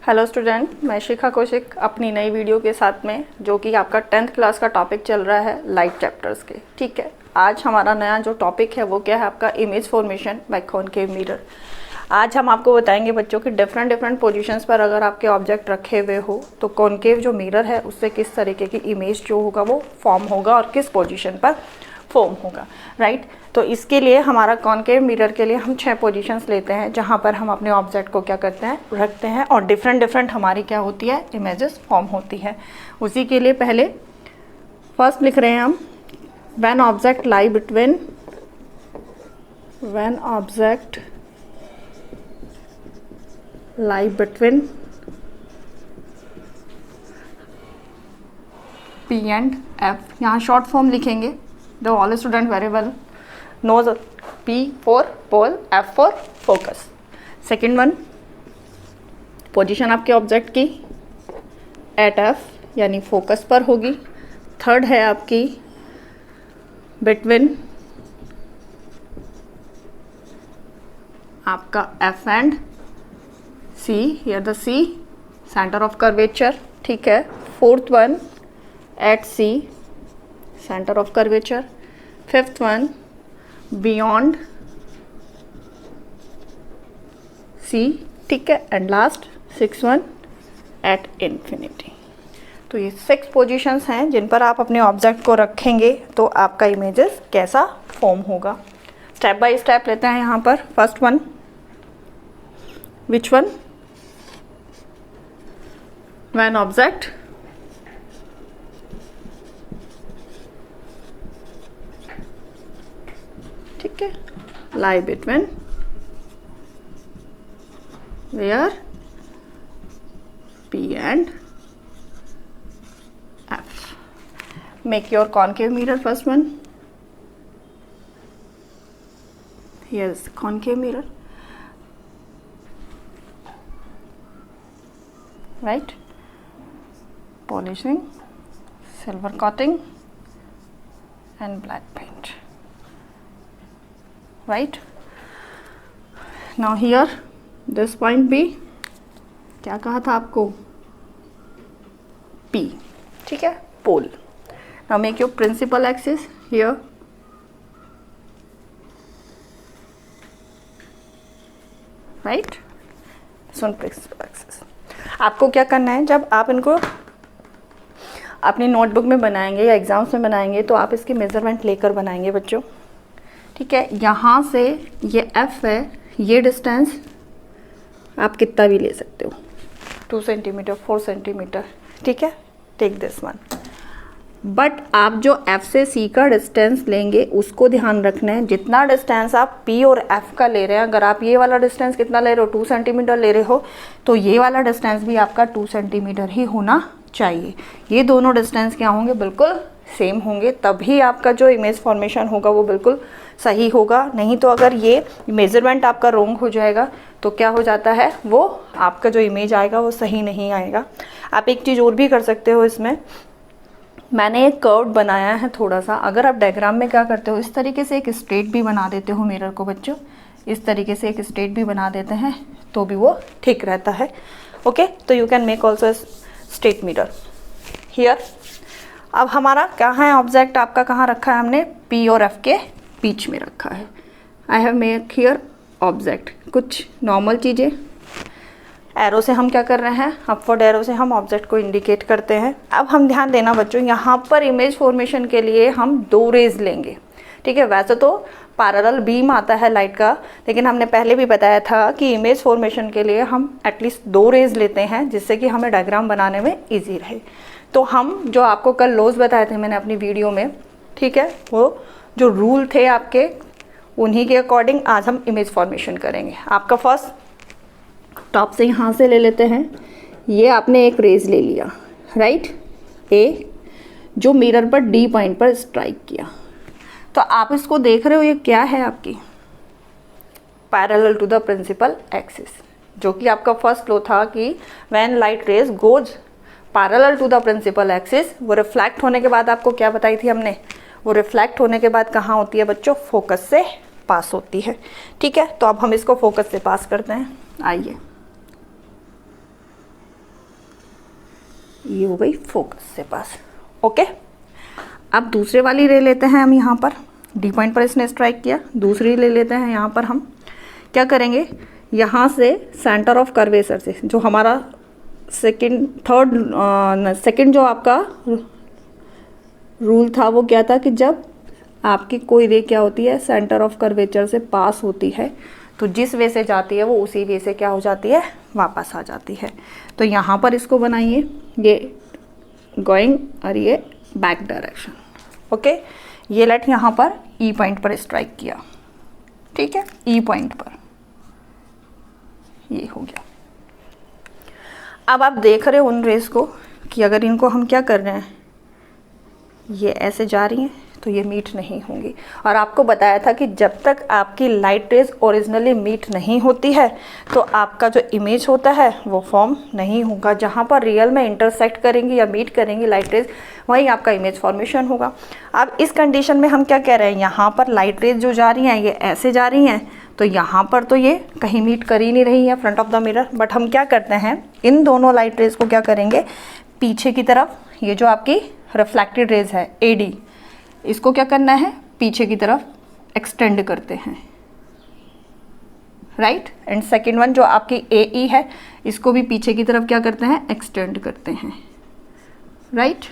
Hello student, मैं शिखा कौशिक अपनी नई वीडियो के साथ में, जो कि आपका 10th क्लास का टॉपिक चल रहा है लाइट चैप्टर्स के। ठीक है, आज हमारा नया जो टॉपिक है वो क्या है आपका image formation by concave mirror. आज हम आपको बताएंगे बच्चों की डिफरेंट पोजीशंस पर अगर आपके ऑब्जेक्ट रखे हुए हो तो कॉनकेव जो मिरर है उससे किस तरीके की इमेज जो होगा वो फॉर्म होगा और किस पोजीशन पर फॉर्म होगा, राइट। तो इसके लिए हमारा कॉनकेव मिरर के लिए हम 6 पोजीशंस लेते हैं जहाँ पर हम अपने ऑब्जेक्ट को क्या करते हैं, रखते हैं और डिफरेंट हमारी क्या होती है, इमेजेस फॉर्म होती है। उसी के लिए पहले फर्स्ट लिख रहे हैं हम when object lie between P and F। यहाँ शॉर्ट फॉर्म लिखेंगे, the all student very well knows P for pole, F for focus। Second one, position आपके ऑब्जेक्ट की एट F यानी फोकस पर होगी। थर्ड है आपकी बिटवीन आपका F and C, here the C centre of curvature. ठीक है, fourth one at C centre of curvature. Fifth one beyond C, ठीक है, and last six one at infinity. तो ये 6 पोजीशंस हैं जिन पर आप अपने ऑब्जेक्ट को रखेंगे तो आपका इमेजेस कैसा फॉर्म होगा। स्टेप बाय स्टेप लेते हैं यहाँ पर। First one, which one, when object ठीक है lie between where P and F। Make your concave mirror first one। Here is concave mirror, right? Polishing, silver coating and black paint, right? Now here this point B, क्या कहा था आपको, P, ठीक है, पोल। Now make your principal axis here, right? This one principal axis। आपको क्या करना है, जब आप इनको अपनी नोटबुक में बनाएंगे या एग्जाम्स में बनाएंगे तो आप इसकी मेजरमेंट लेकर बनाएंगे बच्चों। ठीक है, यहाँ से ये F है, ये डिस्टेंस आप कितना भी ले सकते हो, 2 सेंटीमीटर 4 सेंटीमीटर, ठीक है, टेक दिस वन। बट आप जो F से C का डिस्टेंस लेंगे उसको ध्यान रखना है, जितना डिस्टेंस आप P और F का ले रहे हैं, अगर आप ये वाला डिस्टेंस कितना ले रहे हो, 2 सेंटीमीटर ले रहे हो, तो ये वाला डिस्टेंस भी आपका 2 सेंटीमीटर ही होना चाहिए। ये दोनों डिस्टेंस क्या होंगे, बिल्कुल सेम होंगे, तभी आपका जो इमेज फॉर्मेशन होगा वो बिल्कुल सही होगा। नहीं तो अगर ये मेजरमेंट आपका रॉन्ग हो जाएगा तो क्या हो जाता है, वो आपका जो इमेज आएगा वो सही नहीं आएगा। आप एक चीज़ और भी कर सकते हो, इसमें मैंने एक कर्व बनाया है थोड़ा सा। अगर आप डायग्राम में क्या करते हो, इस तरीके से एक स्ट्रेट भी बना देते हो मिरर को बच्चों, इस तरीके से एक स्ट्रेट भी बना देते हैं तो भी वो ठीक रहता है। ओके, तो you can make also straight mirror here. अब हमारा क्या है, ऑब्जेक्ट आपका कहाँ रखा है, हमने P और F के बीच में रखा है। I have make here object, कुछ नॉर्मल चीज़ें, एरो से हम क्या कर रहे हैं, अपवर्ड एरो से हम ऑब्जेक्ट को इंडिकेट करते हैं। अब हम ध्यान देना बच्चों, यहाँ पर इमेज फॉर्मेशन के लिए हम 2 रेज लेंगे। ठीक है, वैसे तो पैरेलल बीम आता है लाइट का, लेकिन हमने पहले भी बताया था कि इमेज फॉर्मेशन के लिए हम एटलीस्ट 2 रेज लेते हैं जिससे कि हमें डायग्राम बनाने में ईजी रहे। तो हम जो आपको कल लॉज बताए थे मैंने अपनी वीडियो में, ठीक है, वो जो रूल थे आपके, उन्हीं के अकॉर्डिंग आज हम इमेज फॉर्मेशन करेंगे। आपका फर्स्ट टॉप से यहाँ से ले लेते हैं, ये आपने एक रेज ले लिया, राइट, ए, जो मिरर पर D पॉइंट पर स्ट्राइक किया। तो आप इसको देख रहे हो, ये क्या है आपकी parallel to the principal axis, जो कि आपका फर्स्ट लॉ था कि when light rays goes parallel to the principal axis, वो रिफ्लेक्ट होने के बाद आपको क्या बताई थी हमने, वो रिफ्लेक्ट होने के बाद कहाँ होती है बच्चों, फोकस से पास होती है। ठीक है, तो अब हम इसको फोकस से पास करते हैं। आइए, ये हो गई फोकस से पास। ओके, अब दूसरे वाली ले लेते हैं हम। यहाँ पर डी पॉइंट पर इसने स्ट्राइक किया, दूसरी ले लेते हैं। यहाँ पर हम क्या करेंगे, यहाँ से सेंटर ऑफ कर्वेचर से जो हमारा सेकंड जो आपका रूल था वो क्या था कि जब आपकी कोई रे क्या होती है सेंटर ऑफ कर्वेचर से पास होती है तो जिस वे से जाती है वो उसी वे से क्या हो जाती है, वापस आ जाती है। तो यहाँ पर इसको बनाइए, ये गोइंग और ये बैक डायरेक्शन। ओके, ये लेट यहाँ पर ई पॉइंट पर स्ट्राइक किया, ठीक है, ई पॉइंट पर ये हो गया। अब आप देख रहे हो उन रेस को कि अगर इनको हम क्या कर रहे हैं, ये ऐसे जा रही हैं तो ये मीट नहीं होंगी। और आपको बताया था कि जब तक आपकी लाइट रेज ओरिजिनली मीट नहीं होती है तो आपका जो इमेज होता है वो फॉर्म नहीं होगा। जहाँ पर रियल में इंटरसेक्ट करेंगी या मीट करेंगी लाइट रेज, वहीं आपका इमेज फॉर्मेशन होगा। अब इस कंडीशन में हम क्या कह रहे हैं, यहाँ पर लाइट रेज जो जा रही हैं ये ऐसे जा रही हैं, तो यहाँ पर तो ये कहीं मीट कर ही नहीं रही है front of the mirror. But हम क्या करते हैं, इन दोनों लाइट रेज को क्या करेंगे, पीछे की तरफ, ये जो आपकी रिफ्लेक्टेड रेज है एडी, इसको क्या करना है, पीछे की तरफ एक्सटेंड करते हैं, राइट। एंड सेकेंड वन जो आपकी ए ई है, इसको भी पीछे की तरफ क्या करते हैं, एक्सटेंड करते हैं, राइट।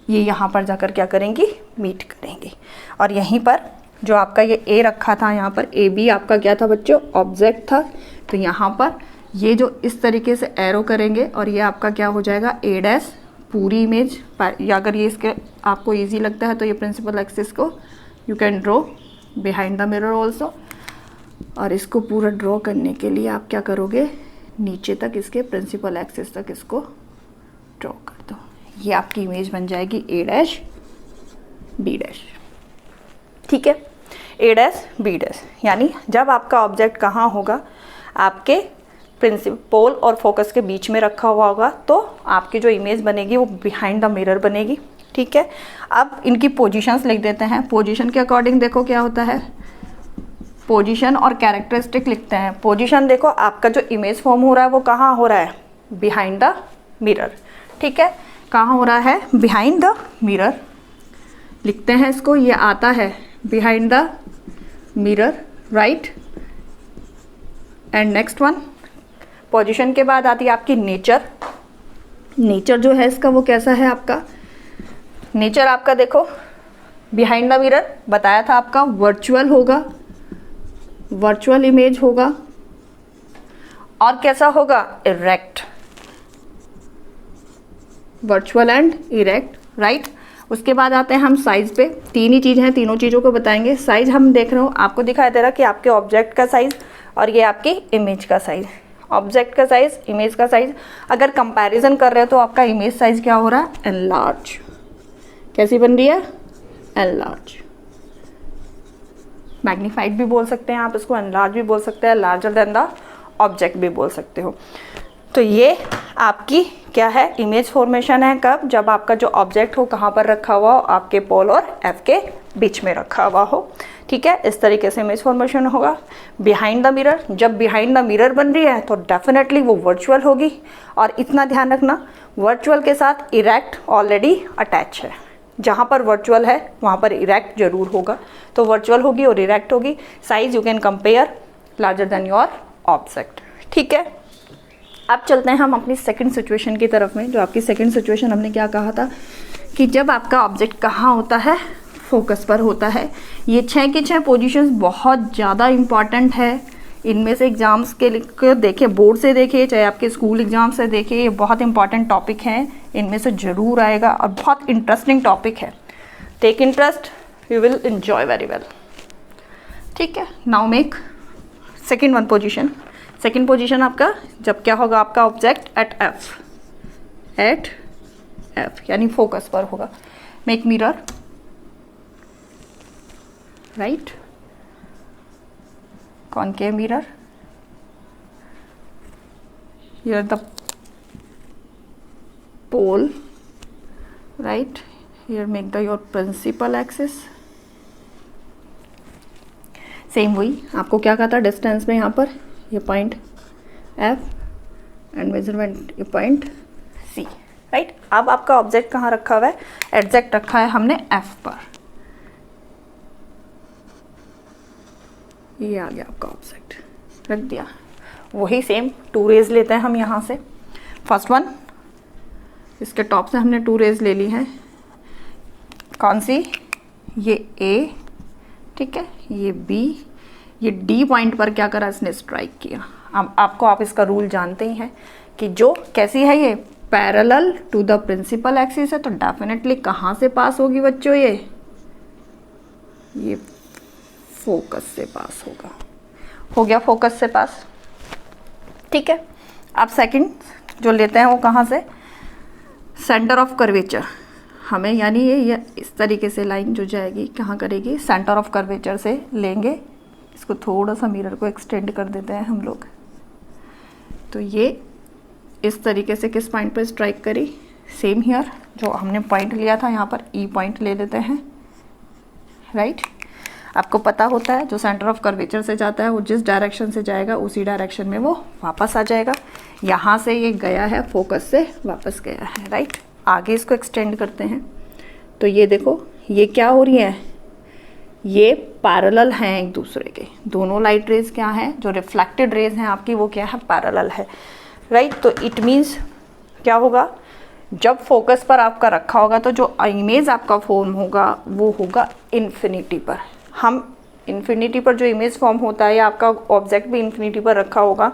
ये यहाँ पर जाकर क्या करेंगी, मीट करेंगी। और यहीं पर जो आपका ये ए रखा था, यहाँ पर ए बी आपका क्या था बच्चों, ऑब्जेक्ट था। तो यहाँ पर ये जो इस तरीके से एरो करेंगे और ये आपका क्या हो जाएगा, ए डैश पूरी इमेज। या अगर ये इसके आपको इजी लगता है तो ये प्रिंसिपल एक्सिस को you can draw behind the mirror also. और इसको पूरा ड्रॉ करने के लिए आप क्या करोगे, नीचे तक इसके प्रिंसिपल एक्सिस तक इसको ड्रॉ कर दो। ये आपकी इमेज बन जाएगी ए डैश बी डैश, ठीक है, ए डैश बी डैश। यानी जब आपका ऑब्जेक्ट कहाँ होगा, आपके पोल और फोकस के बीच में रखा हुआ होगा, तो आपकी जो इमेज बनेगी वो बिहाइंड द मिरर बनेगी, ठीक है। अब इनकी पोजीशंस लिख देते हैं। पोजीशन के अकॉर्डिंग देखो क्या होता है, पोजीशन और कैरेक्टरिस्टिक लिखते हैं। पोजीशन देखो आपका जो इमेज फॉर्म हो रहा है वो कहाँ हो रहा है, बिहाइंड द मिरर, ठीक है। कहाँ हो रहा है, बिहाइंड द मिरर लिखते हैं इसको, ये आता है behind the mirror, right. And next one, position के बाद आती है आपकी नेचर। नेचर जो है इसका वो कैसा है आपका, नेचर आपका देखो बिहाइंड द मिरर बताया था आपका वर्चुअल होगा, वर्चुअल इमेज होगा। और कैसा होगा, erect, virtual and erect, right. उसके बाद आते हैं हम साइज पे। तीन ही चीज़ हैं, तीनों चीज़ों को बताएंगे। साइज हम देख रहे हो, आपको दिखाई दे रहा कि आपके ऑब्जेक्ट का साइज और ये आपकी इमेज का साइज। ऑब्जेक्ट का साइज, इमेज का साइज, अगर कंपैरिजन कर रहे हो तो आपका इमेज साइज क्या हो रहा है, एनलार्ज। कैसी बन रही है, एनलार्ज। मैग्नीफाइड भी बोल सकते हैं आप इसको, एनलार्ज भी बोल सकते हैं, लार्जर देन द ऑब्जेक्ट भी बोल सकते हो। तो ये आपकी क्या है, इमेज फॉर्मेशन है। कब, जब आपका जो ऑब्जेक्ट हो कहाँ पर रखा हुआ हो, आपके पोल और एफ के बीच में रखा हुआ हो, ठीक है। इस तरीके से इमेज फॉर्मेशन होगा। बिहाइंड द मिरर, जब बिहाइंड द मिरर बन रही है तो डेफिनेटली वो वर्चुअल होगी। और इतना ध्यान रखना, वर्चुअल के साथ इरेक्ट ऑलरेडी अटैच है। जहाँ पर वर्चुअल है वहाँ पर इरेक्ट जरूर होगा, तो वर्चुअल होगी और इरेक्ट होगी। Size you can compare larger than your object, ठीक है। अब चलते हैं हम अपनी सेकंड सिचुएशन की तरफ में। जो आपकी सेकंड सिचुएशन, हमने क्या कहा था कि जब आपका ऑब्जेक्ट कहाँ होता है, फोकस पर होता है। ये 6 की 6 पोजीशंस बहुत ज़्यादा इम्पॉर्टेंट है। इनमें से एग्जाम्स के लिए देखिए, बोर्ड से देखिए चाहे आपके स्कूल एग्जाम से देखिए, ये बहुत इंपॉर्टेंट टॉपिक हैं, इनमें से ज़रूर आएगा और बहुत इंटरेस्टिंग टॉपिक है। Take interest, you will enjoy very well, ठीक है। Now make second one position. Second position आपका जब क्या होगा, आपका ऑब्जेक्ट एट एफ यानी फोकस पर होगा। Make mirror, right, concave mirror, here the pole, right, here make the your principal axis। Same वही आपको क्या कहा था डिस्टेंस में, यहाँ पर ये point F and measurement point C, right. अब आपका ऑब्जेक्ट कहाँ रखा हुआ है, एग्जैक्ट रखा है हमने एफ पर, ये आ गया आपका ऑब्जेक्ट, रख दिया। वही सेम 2 रेज लेते हैं हम यहाँ से। फर्स्ट वन, इसके टॉप से हमने 2 रेज ले ली हैं, कौन सी, ये ए, ठीक है, ये बी, ये डी पॉइंट पर क्या करा इसने, स्ट्राइक किया। अब आपको, आप इसका रूल जानते ही हैं कि जो कैसी है, ये parallel to the principal axis है, तो डेफिनेटली कहाँ से पास होगी बच्चों, ये फोकस से पास होगा। हो गया फोकस से पास, ठीक है। अब सेकंड जो लेते हैं वो कहाँ से, सेंटर ऑफ कर्वेचर हमें, यानी ये इस तरीके से लाइन जो जाएगी कहाँ करेगी, सेंटर ऑफ कर्वेचर से लेंगे। इसको थोड़ा सा मिरर को एक्सटेंड कर देते हैं हम लोग, तो ये इस तरीके से किस पॉइंट पर स्ट्राइक करी, सेम हियर जो हमने पॉइंट लिया था यहाँ पर ई पॉइंट ले लेते हैं, राइट। आपको पता होता है जो सेंटर ऑफ कर्वेचर से जाता है वो जिस डायरेक्शन से जाएगा उसी डायरेक्शन में वो वापस आ जाएगा। यहाँ से ये गया है, फोकस से वापस गया है, राइट। आगे इसको एक्सटेंड करते हैं, तो ये देखो ये क्या हो रही है, ये पैरेलल हैं एक दूसरे के, दोनों लाइट रेज क्या हैं, जो रिफ्लेक्टेड रेज हैं आपकी वो क्या है, पैरेलल है, राइट। तो इट मीन्स क्या होगा, जब फोकस पर आपका रखा होगा तो जो इमेज आपका फॉर्म होगा वो होगा इन्फिनिटी पर। हम इन्फिनिटी पर जो इमेज फॉर्म होता है या आपका ऑब्जेक्ट भी इन्फिनिटी पर रखा होगा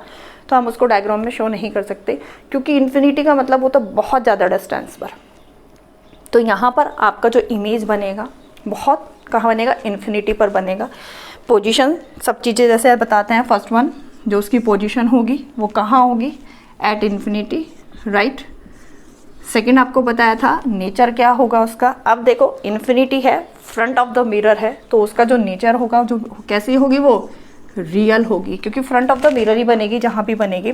तो हम उसको डायग्राम में शो नहीं कर सकते, क्योंकि इन्फिनिटी का मतलब होता है बहुत ज़्यादा डिस्टेंस पर। तो यहाँ पर आपका जो इमेज बनेगा बहुत कहाँ बनेगा, इन्फिनिटी पर बनेगा। पोजीशन सब चीज़ें जैसे बताते हैं, फर्स्ट वन जो उसकी पोजीशन होगी वो कहाँ होगी, एट इन्फिनिटी, राइट। सेकंड आपको बताया था नेचर क्या होगा उसका। अब देखो इन्फिनिटी है, फ्रंट ऑफ द मिरर है, तो उसका जो नेचर होगा जो कैसी होगी, वो रियल होगी, क्योंकि फ्रंट ऑफ द मिरर ही बनेगी जहाँ भी बनेगी।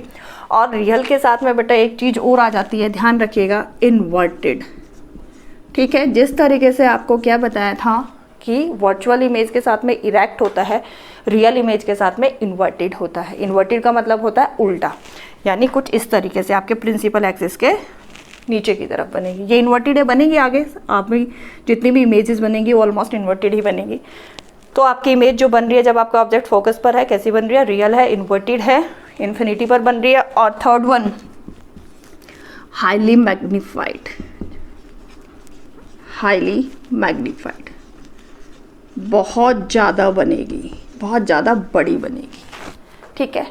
और रियल के साथ में बेटा एक चीज़ और आ जाती है, ध्यान रखिएगा, इन्वर्टेड, ठीक है। जिस तरीके से आपको क्या बताया था कि वर्चुअल इमेज के साथ में इरेक्ट होता है, रियल इमेज के साथ में इन्वर्टेड होता है। इन्वर्टेड का मतलब होता है उल्टा, यानी कुछ इस तरीके से आपके प्रिंसिपल एक्सिस के नीचे की तरफ बनेगी। ये इन्वर्टेड है, बनेगी आगे आप भी जितनी भी इमेजेस बनेंगी ऑलमोस्ट इन्वर्टेड ही बनेगी। तो आपकी इमेज जो बन रही है जब आपका ऑब्जेक्ट फोकस पर है, कैसी बन रही है, रियल है, इन्वर्टेड है, इन्फिनिटी पर बन रही है। और third one, highly magnified, highly magnified, बहुत ज़्यादा बनेगी, बहुत ज़्यादा बड़ी बनेगी, ठीक है,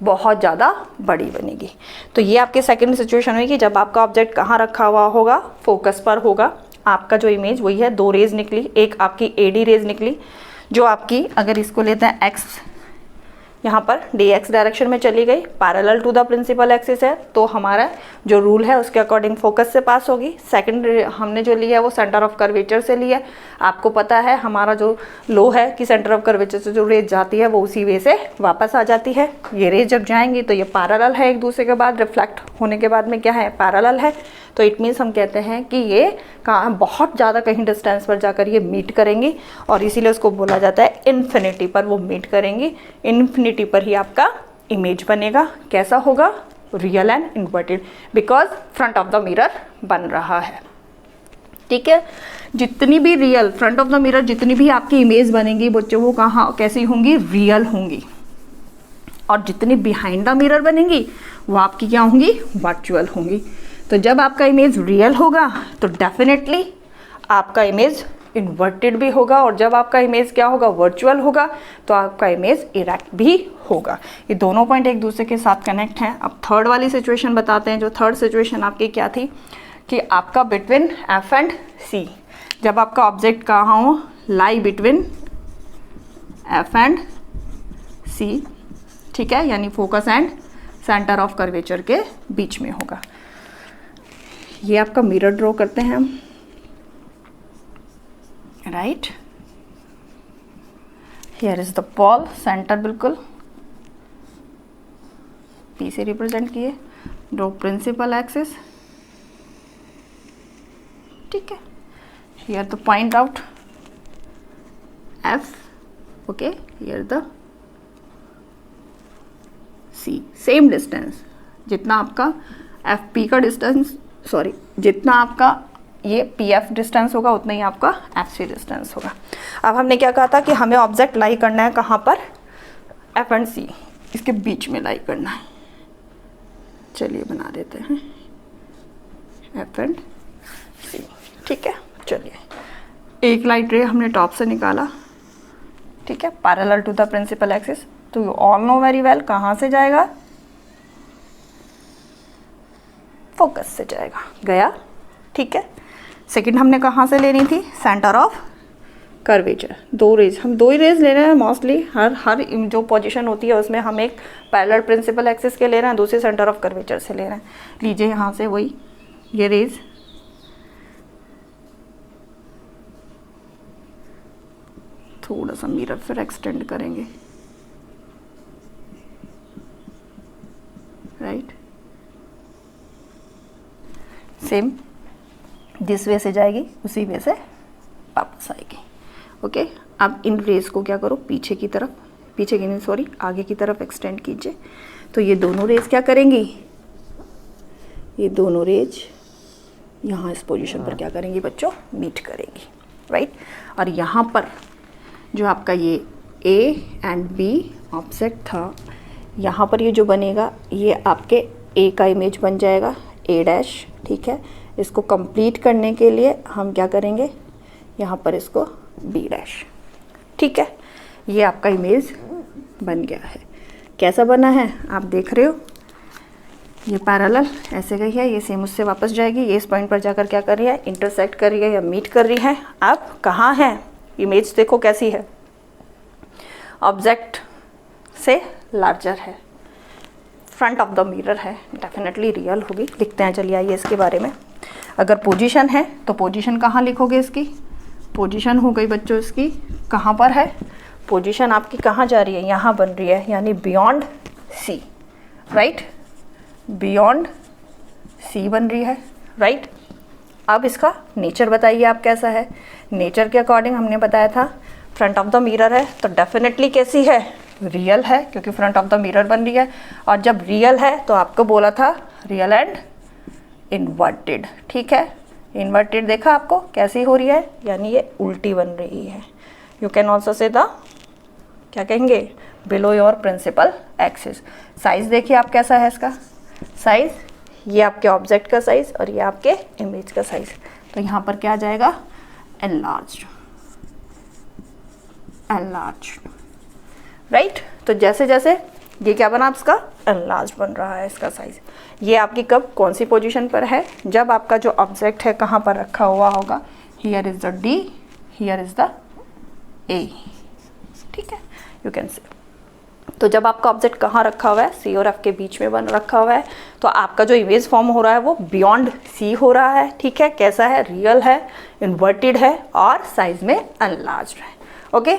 बहुत ज़्यादा बड़ी बनेगी। तो ये आपकी सेकंड सिचुएशन हुई कि जब आपका ऑब्जेक्ट कहाँ रखा हुआ होगा, फोकस पर होगा। आपका जो इमेज वही है, 2 रेज निकली, एक आपकी एडी रेज निकली जो आपकी, अगर इसको लेते हैं एक्स, यहाँ पर डी एक्स डायरेक्शन में चली गई, parallel to the principal axis है, तो हमारा जो रूल है उसके अकॉर्डिंग फोकस से पास होगी। सेकंड हमने जो लिया है वो सेंटर ऑफ कर्वेचर से लिया है। आपको पता है हमारा जो लो है कि सेंटर ऑफ कर्वेचर से जो रेज जाती है वो उसी वे से वापस आ जाती है। ये रेज जब जाएंगी तो ये पैरेलल है एक दूसरे के बाद, रिफ्लेक्ट होने के बाद में क्या है, पैरेलल है। तो इट मीन्स हम कहते हैं कि ये कहाँ बहुत ज़्यादा कहीं डिस्टेंस पर जाकर ये मीट करेंगी, और इसीलिए उसको बोला जाता है इन्फिनिटी पर वो मीट करेंगी। इन्फिनिटी पर ही आपका इमेज बनेगा, कैसा होगा, real and inverted, because front of the mirror बन रहा है, ठीक है। जितनी भी real front of the mirror जितनी भी आपकी इमेज बनेंगी बच्चों वो कहाँ कैसी होंगी, रियल होंगी। और जितनी बिहाइंड द मिरर बनेंगी वो आपकी क्या होंगी, वर्चुअल होंगी। तो जब आपका इमेज रियल होगा तो डेफिनेटली आपका इमेज इन्वर्टेड भी होगा, और जब आपका इमेज क्या होगा, वर्चुअल होगा, तो आपका इमेज इरेक्ट भी होगा। ये दोनों पॉइंट एक दूसरे के साथ कनेक्ट हैं। अब थर्ड वाली सिचुएशन बताते हैं। जो थर्ड सिचुएशन आपकी क्या थी कि आपका बिटवीन एफ एंड सी, जब आपका ऑब्जेक्ट कहाँ हो, लाई बिटवीन एफ एंड सी, ठीक है, यानी focus and centre of curvature के बीच में होगा। ये आपका मिरर ड्रॉ करते हैं हम, right. Here is the ball, centre बिल्कुल पी से रिप्रेजेंट किए, ड्रॉ प्रिंसिपल एक्सिस, ठीक है। Here the point out F, okay, here the C, same distance, जितना आपका एफ पी का डिस्टेंस, सॉरी जितना आपका ये पी एफ डिस्टेंस होगा उतना ही आपका एफ सी डिस्टेंस होगा। अब हमने क्या कहा था कि हमें ऑब्जेक्ट लाई करना है कहाँ पर, एफ एंड सी, इसके बीच में लाई करना है। चलिए बना देते हैं एफ एंड सी, ठीक है। चलिए एक लाइट रे हमने टॉप से निकाला, ठीक है, parallel to the principal axis. तो you all know very well कहाँ से जाएगा, फोकस से जाएगा, गया, ठीक है। सेकंड हमने कहाँ से लेनी थी, सेंटर ऑफ कर्वेचर। दो रेज, हम दो ही रेज ले रहे हैं मोस्टली, हर जो पोजीशन होती है उसमें हम एक पैरेलल प्रिंसिपल एक्सिस के ले रहे हैं, दूसरे सेंटर ऑफ कर्वेचर से ले रहे हैं। लीजिए यहाँ से वही ये रेज, थोड़ा सा मिरर फिर एक्सटेंड करेंगे, राइट, सेम जिस वे से जाएगी उसी वे से वापस आएगी, ओके। अब इन रेज को क्या करो, पीछे की तरफ, पीछे की नहीं सॉरी आगे की तरफ एक्सटेंड कीजिए। तो ये दोनों रेज क्या करेंगी, ये दोनों रेज यहाँ इस पोजीशन पर क्या करेंगी बच्चों, मीट करेंगी, राइट। और यहाँ पर जो आपका ये ए एंड बी ऑब्जेक्ट था, यहाँ पर ये जो बनेगा ये आपके ए का इमेज बन जाएगा, ए डैश, ठीक है। इसको कंप्लीट करने के लिए हम क्या करेंगे, यहाँ पर इसको बी डैश, ठीक है। ये आपका इमेज बन गया है। कैसा बना है आप देख रहे हो, ये पैरेलल ऐसे गई है, ये सेम उससे वापस जाएगी, ये इस पॉइंट पर जाकर क्या कर रही है, इंटरसेक्ट कर रही है या मीट कर रही है। अब कहाँ है इमेज, देखो कैसी है, ऑब्जेक्ट से लार्जर है, फ्रंट ऑफ द मिरर है, डेफिनेटली रियल होगी। लिखते हैं, चलिए आइए इसके बारे में। अगर पोजीशन है तो पोजीशन कहाँ लिखोगे, इसकी पोजीशन हो गई बच्चों, इसकी कहाँ पर है, पोजीशन आपकी कहाँ जा रही है, यहाँ बन रही है, यानी beyond C, right, beyond C बन रही है, राइट। अब इसका नेचर बताइए आप कैसा है। नेचर के अकॉर्डिंग हमने बताया था फ्रंट ऑफ द मिरर है तो डेफिनेटली कैसी है, रियल है, क्योंकि फ्रंट ऑफ द मिरर बन रही है। और जब रियल है तो आपको बोला था रियल एंड इन्वर्टेड, ठीक है। इन्वर्टेड देखा आपको कैसी हो रही है, यानी ये उल्टी बन रही है। You can also say the, क्या कहेंगे, below your principal axis. Size देखिए आप कैसा है इसका साइज, ये आपके ऑब्जेक्ट का साइज और ये आपके इमेज का साइज। तो यहाँ पर क्या आ जाएगा, एनलार्ज्ड, एनलार्ज्ड, राइट। तो जैसे जैसे ये क्या बना इसका, एनलार्ज बन रहा है इसका साइज। ये आपकी कब कौन सी पोजीशन पर है, जब आपका जो ऑब्जेक्ट है कहाँ पर रखा हुआ होगा, here is the D, here is the ए, ठीक है, यू कैन से। तो जब आपका ऑब्जेक्ट कहाँ रखा हुआ है, सी और एफ के बीच में बन रखा हुआ है, तो आपका जो इमेज फॉर्म हो रहा है वो बियॉन्ड सी हो रहा है, ठीक है। कैसा है, रियल है, इन्वर्टेड है और साइज में एनलार्ज्ड है, ओके।